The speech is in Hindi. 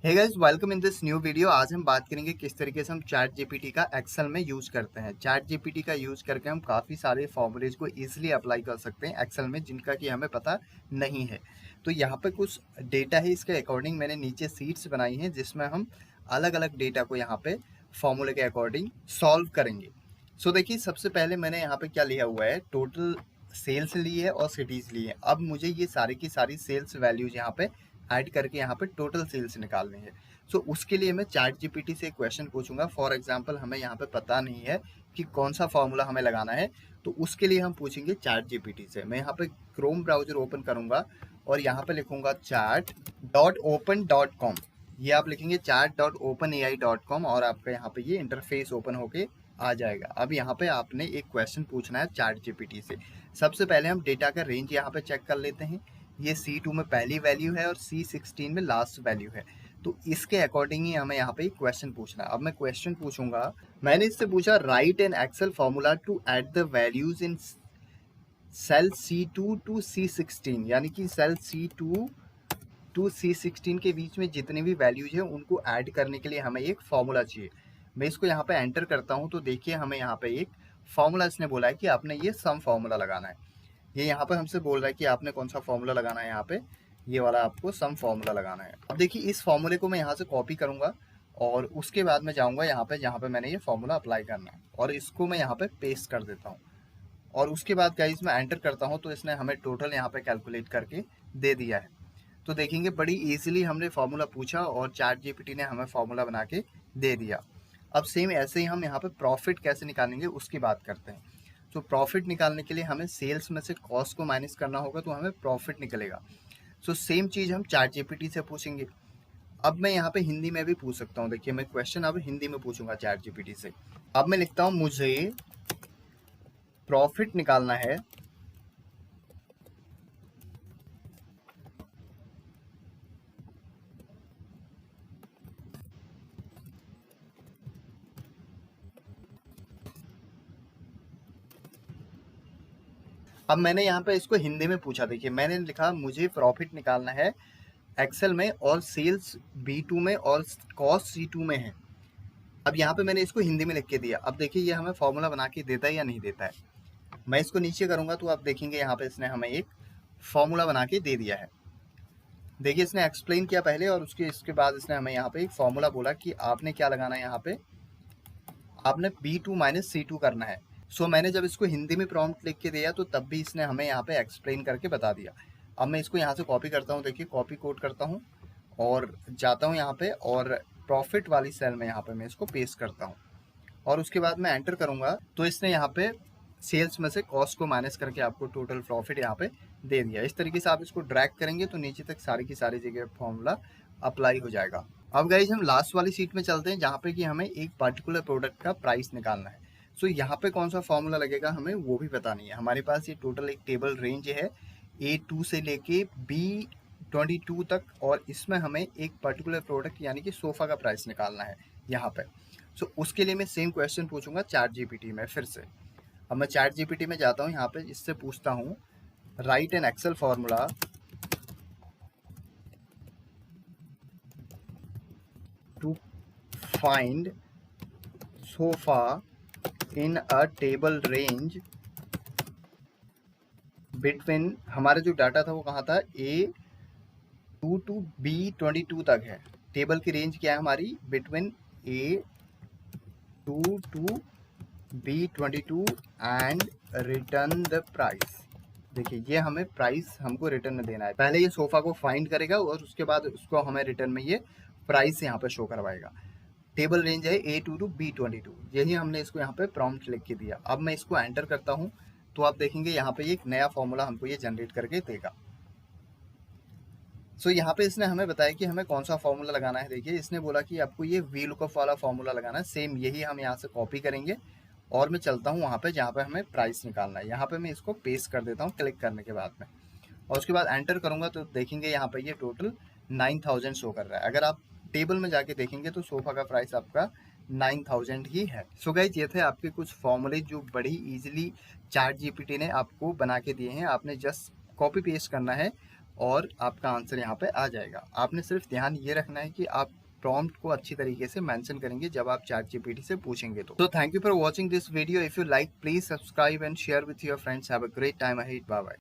Hey guys, welcome in this new video. आज हम बात करेंगे किस तरीके से हम चैट जीपीटी का एक्सेल में यूज करते हैं। चैट जीपीटी का यूज करके हम काफ़ी सारे फॉर्मूलेज को इजीली अप्लाई कर सकते हैं एक्सेल में, जिनका कि हमें पता नहीं है। तो यहाँ पे कुछ डेटा है, इसके अकॉर्डिंग मैंने नीचे सीट्स बनाई हैं जिसमें हम अलग अलग डेटा को यहाँ पे फॉर्मूले के अकॉर्डिंग सॉल्व करेंगे। सो देखिए, सबसे पहले मैंने यहाँ पे क्या लिया हुआ है, टोटल सेल्स ली है और सिटीज़ ली है। अब मुझे ये सारी की सारी सेल्स वैल्यूज यहाँ पे ऐड करके यहाँ पे टोटल सेल्स निकालनी है। सो उसके लिए मैं चैट जीपीटी से एक क्वेश्चन पूछूंगा। फॉर एग्जांपल, हमें यहाँ पे पता नहीं है कि कौन सा फॉर्मूला हमें लगाना है, तो उसके लिए हम पूछेंगे चैट जीपीटी से। मैं यहाँ पे क्रोम ब्राउजर ओपन करूंगा और यहाँ पे लिखूंगा chat.open.com। ये आप लिखेंगे chat.openai.com और आपका यहाँ पे ये इंटरफेस ओपन होके आ जाएगा। अब यहाँ पे आपने एक क्वेश्चन पूछना है चैट जीपीटी से। सबसे पहले हम डेटा का रेंज यहाँ पे चेक कर लेते हैं। ये C2 में पहली वैल्यू है और C16 में लास्ट वैल्यू है, तो इसके अकॉर्डिंग ही हमें यहाँ पे एक क्वेश्चन पूछना है। अब मैं क्वेश्चन पूछूंगा, मैंने इससे पूछा write an Excel formula to add the values in cell C2 to C16, यानी कि सेल C2 टू C16 के बीच में जितने भी वैल्यूज है उनको ऐड करने के लिए हमें एक फॉर्मूला चाहिए। मैं इसको यहाँ पे एंटर करता हूँ तो देखिए हमें यहाँ पे एक फॉर्मूला इसने बोला है कि आपने ये सम फॉर्मूला लगाना है। ये यहाँ पे हमसे बोल रहा है कि आपने कौन सा फॉर्मूला लगाना है, यहाँ पे ये वाला आपको सम फॉर्मूला लगाना है। अब देखिए, इस फॉर्मूले को मैं यहाँ से कॉपी करूँगा और उसके बाद मैं जाऊँगा यहाँ पे जहाँ पे मैंने ये फॉर्मूला अप्लाई करना है और इसको मैं यहाँ पे पेस्ट कर देता हूँ। और उसके बाद गाइस मैं एंटर करता हूँ तो इसने हमें टोटल यहाँ पे कैलकुलेट करके दे दिया है। तो देखेंगे बड़ी इजीली हमने फॉर्मूला पूछा और चैट जीपीटी ने हमें फॉर्मूला बना के दे दिया। अब सेम ऐसे ही हम यहाँ पे प्रॉफिट कैसे निकालेंगे उसकी बात करते हैं। तो प्रॉफिट निकालने के लिए हमें सेल्स में से कॉस्ट को माइनस करना होगा, तो हमें प्रॉफिट निकलेगा। सो सेम चीज़ हम चैट जीपीटी से पूछेंगे। अब मैं यहाँ पे हिंदी में भी पूछ सकता हूँ। देखिए, मैं क्वेश्चन अब हिंदी में पूछूंगा चैट जीपीटी से। अब मैं लिखता हूँ, मुझे प्रॉफिट निकालना है अब मैंने यहाँ पे इसको हिंदी में पूछा। देखिए, मैंने लिखा मुझे प्रॉफिट निकालना है एक्सेल में और सेल्स B2 में और कॉस्ट C2 में है। अब यहाँ पे मैंने इसको हिंदी में लिख के दिया। अब देखिए ये हमें फॉर्मूला बना के देता है या नहीं देता है। मैं इसको नीचे करूँगा तो आप देखेंगे यहाँ पे इसने हमें एक फॉर्मूला बना के दे दिया है। देखिए, इसने एक्सप्लेन किया पहले और इसके बाद इसने हमें यहाँ पे एक फॉर्मूला बोला कि आपने क्या लगाना है, यहाँ पे आपने B2 माइनस C2 करना है। सो मैंने जब इसको हिंदी में प्रॉम्प्ट लिख के दिया तो तब भी इसने हमें यहाँ पे एक्सप्लेन करके बता दिया। अब मैं इसको यहाँ से कॉपी करता हूँ। देखिए, कॉपी कोड करता हूँ और जाता हूँ यहाँ पे और प्रॉफिट वाली सेल में यहाँ पे मैं इसको पेस्ट करता हूँ और उसके बाद मैं एंटर करूँगा तो इसने यहाँ पे सेल्स में से कॉस्ट को माइनस करके आपको टोटल प्रॉफिट यहाँ पे दे दिया। इस तरीके से आप इसको ड्रैग करेंगे तो नीचे तक सारी की सारी जगह फॉर्मूला अप्लाई हो जाएगा। अब गाइज हम लास्ट वाली सीट में चलते हैं जहाँ पे कि हमें एक पर्टिकुलर प्रोडक्ट का प्राइस निकालना है। सो यहाँ पे कौन सा फॉर्मूला लगेगा हमें वो भी पता नहीं है। हमारे पास ये टोटल एक टेबल रेंज है A2 से लेके B22 तक और इसमें हमें एक पर्टिकुलर प्रोडक्ट यानी कि सोफ़ा का प्राइस निकालना है यहाँ पे। सो उसके लिए मैं सेम क्वेश्चन पूछूंगा चैट जीपीटी में फिर से। अब मैं चैट जीपीटी में जाता हूँ, यहाँ पे इससे पूछता हूँ write an Excel formula to find sofa in a table range between, हमारा जो डाटा था वो कहाँ था, A2 टू B22 तक है। टेबल की रेंज क्या है हमारी, between A2 to B22 and return the price. देखिए, ये हमें प्राइस हमको रिटर्न में देना है। पहले ये सोफा को फाइंड करेगा और उसके बाद उसको हमें रिटर्न में ये प्राइस यहाँ पे शो करवाएगा। टेबल रेंज है A2 टू B22, यही हमने इसको यहाँ पे प्रॉम्प्ट लिख के दिया। अब मैं इसको एंटर करता हूँ तो आप देखेंगे यहाँ पे एक नया फॉर्मूला हमको ये जनरेट करके देगा। सो यहाँ पे इसने हमें बताया कि हमें कौन सा फॉर्मूला लगाना है। देखिए, इसने बोला कि आपको ये वी लुकअप वाला फॉर्मूला लगाना है। सेम यही हम यहाँ से कॉपी करेंगे और मैं चलता हूँ वहाँ पे जहाँ पे हमें प्राइस निकालना है। यहाँ पे मैं इसको पेस्ट कर देता हूँ क्लिक करने के बाद में और उसके बाद एंटर करूँगा तो देखेंगे यहाँ पे ये टोटल 9000 शो कर रहा है। अगर आप टेबल में जाके देखेंगे तो सोफा का प्राइस आपका 9000 ही है। सो गाइस, ये थे आपके कुछ फॉर्मूले जो बड़ी इजीली चैट जीपीटी ने आपको बना के दिए हैं। आपने जस्ट कॉपी पेस्ट करना है और आपका आंसर यहाँ पे आ जाएगा। आपने सिर्फ ध्यान ये रखना है कि आप प्रॉम्प्ट को अच्छी तरीके से मेंशन करेंगे जब आप चैट जीपीटी से पूछेंगे तो thank you for watching this video. If you like please subscribe and share with your friends. Have a great time ahead. Bye bye.